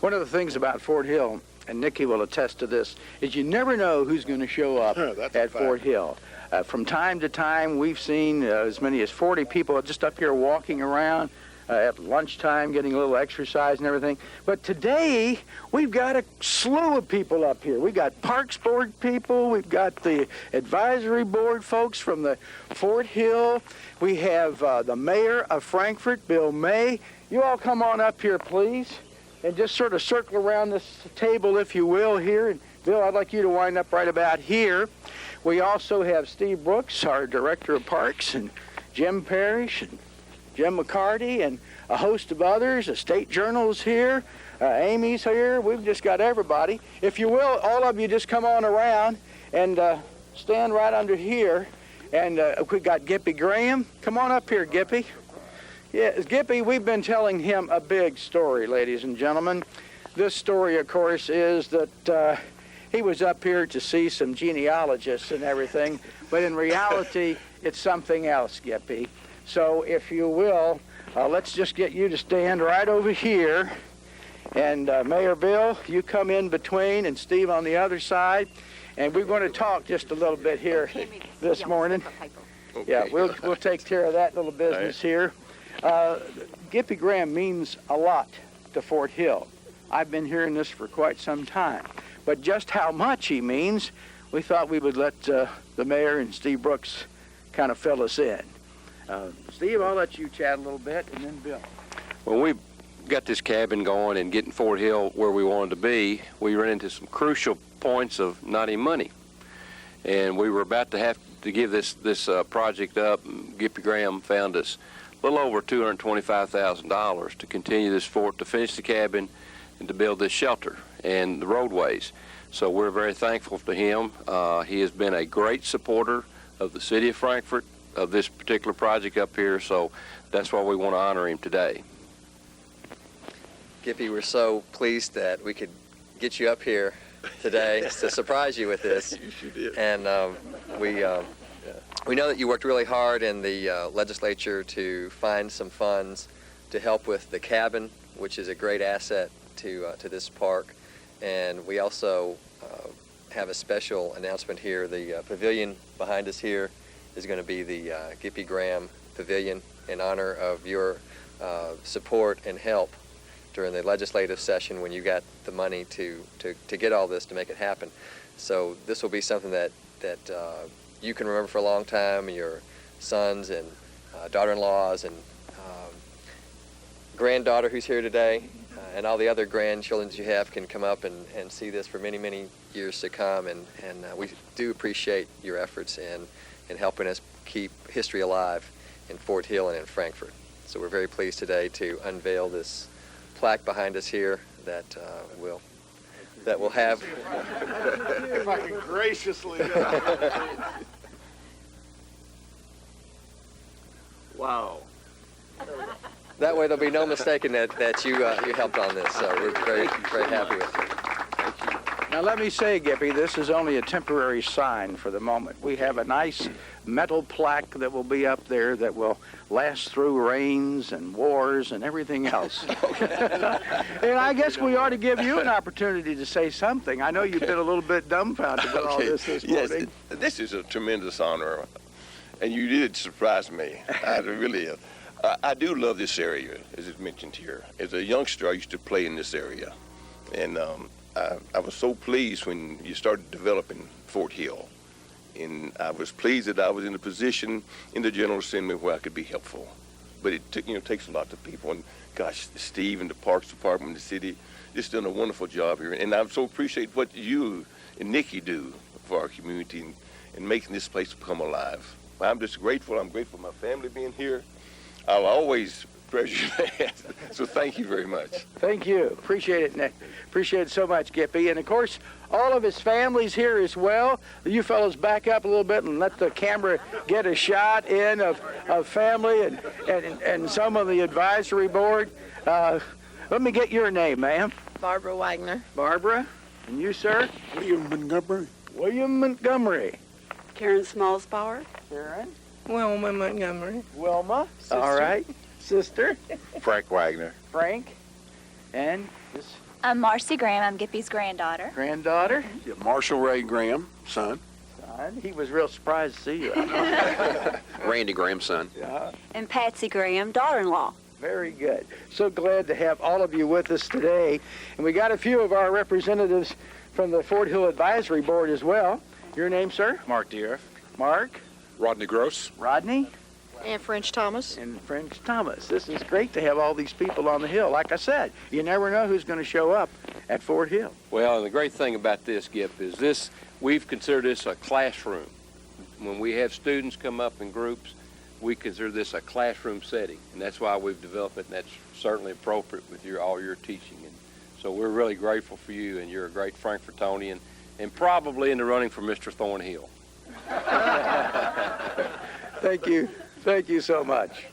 One of the things about Fort Hill, and Nikki will attest to this, is you never know who's going to show up at Fort Hill. From time to time, we've seen as many as 40 people just up here walking around at lunchtime, getting a little exercise and everything. But today, we've got a slew of people up here. We've got Parks Board people. We've got the Advisory Board folks from the Fort Hill. We have the Mayor of Frankfort, Bill May. You all come on up here, please, and just sort of circle around this table, if you will, here. And Bill, I'd like you to wind up right about here. We also have Steve Brooks, our Director of Parks, and Jim Parrish, and Jim McCarty, and a host of others. The State Journal's here. Amy's here. We've just got everybody. If you will, all of you just come on around and stand right under here. And we got Gippy Graham. Come on up here, Gippy. Yeah, Gippy, we've been telling him a big story, ladies and gentlemen. This story, of course, is that he was up here to see some genealogists and everything, but in reality, it's something else, Gippy. So if you will, let's just get you to stand right over here. And Mayor Bill, you come in between, and Steve on the other side. And we're going to talk just a little bit here this morning. Okay. Yeah, we'll take care of that little business here. Gippy Graham means a lot to Fort Hill. I've been hearing this for quite some time. But just how much he means, we thought we would let the mayor and Steve Brooks kind of fill us in. Steve, I'll let you chat a little bit, and then Bill. When we got this cabin going and getting Fort Hill where we wanted to be, we ran into some crucial points of not any money. And we were about to have to give this project up, and Gippy Graham found us a little over $225,000 to continue this fort, to finish the cabin, and to build this shelter and the roadways. So we're very thankful to him. He has been a great supporter of the city of Frankfort, of this particular project up here, so that's why we want to honor him today. Gippy, we're so pleased that we could get you up here today to surprise you with this. You sure did. And we know that you worked really hard in the legislature to find some funds to help with the cabin, which is a great asset to this park. And we also have a special announcement here. The pavilion behind us here is going to be the Gippy Graham Pavilion in honor of your support and help during the legislative session when you got the money to get all this, to make it happen. So this will be something that you can remember for a long time, and your sons and daughter-in-laws and granddaughter who's here today, and all the other grandchildren that you have can come up and see this for many, many years to come. And we do appreciate your efforts in helping us keep history alive in Fort Hill and in Frankfort. So we're very pleased today to unveil this plaque behind us here that will have. If I can graciously. Wow. That way there'll be no mistaking that you helped on this. So we're very, very happy with it. Now let me say, Gippy, this is only a temporary sign for the moment. We have a nice metal plaque that will be up there that will last through rains and wars and everything else. And I guess we ought to give you an opportunity to say something. I know you've been a little bit dumbfounded with all this morning. Yes, this is a tremendous honor, and you did surprise me. I really, I do love this area, as it's mentioned here. As a youngster, I used to play in this area, and I was so pleased when you started developing Fort Hill, and I was pleased that I was in a position in the General Assembly where I could be helpful. But it takes a lot of people, and gosh, Steve and the Parks Department, the city, just done a wonderful job here, and I so appreciate what you and Nikki do for our community and making this place come alive. I'm just grateful. I'm grateful for my family being here. I'll always treasure that. So thank you very much. Thank you. Appreciate it, Nick. Appreciate it so much, Gippy. And, of course, all of his family's here as well. You fellows back up a little bit and let the camera get a shot in of family and some of the advisory board. Let me get your name, ma'am. Barbara Wagner. Barbara. And you, sir? William Montgomery. William Montgomery. Karen Smallspower. Karen. Wilma Montgomery. Wilma. Sister. All right. Sister. Frank Wagner. Frank. And this I'm Marcy Graham. I'm Gippy's granddaughter. Granddaughter? Yeah, Marshall Ray Graham, son. He was real surprised to see you. Randy Graham's son. Yeah, And Patsy Graham, daughter-in-law. very good. So glad to have all of you with us today. And we got a few of our representatives from the Fort Hill Advisory Board as well. Your name, sir? Mark Deere. Mark? Rodney Gross. Rodney? And French Thomas. And French Thomas. This is great to have all these people on the Hill. Like I said, you never know who's going to show up at Fort Hill. Well, and the great thing about this, Gip, is this, we've considered this a classroom. When we have students come up in groups, we consider this a classroom setting, and that's why we've developed it, and that's certainly appropriate with all your teaching. And so we're really grateful for you, and you're a great Frankfortonian, and probably in the running for Mr. Thornhill. Thank you. Thank you so much.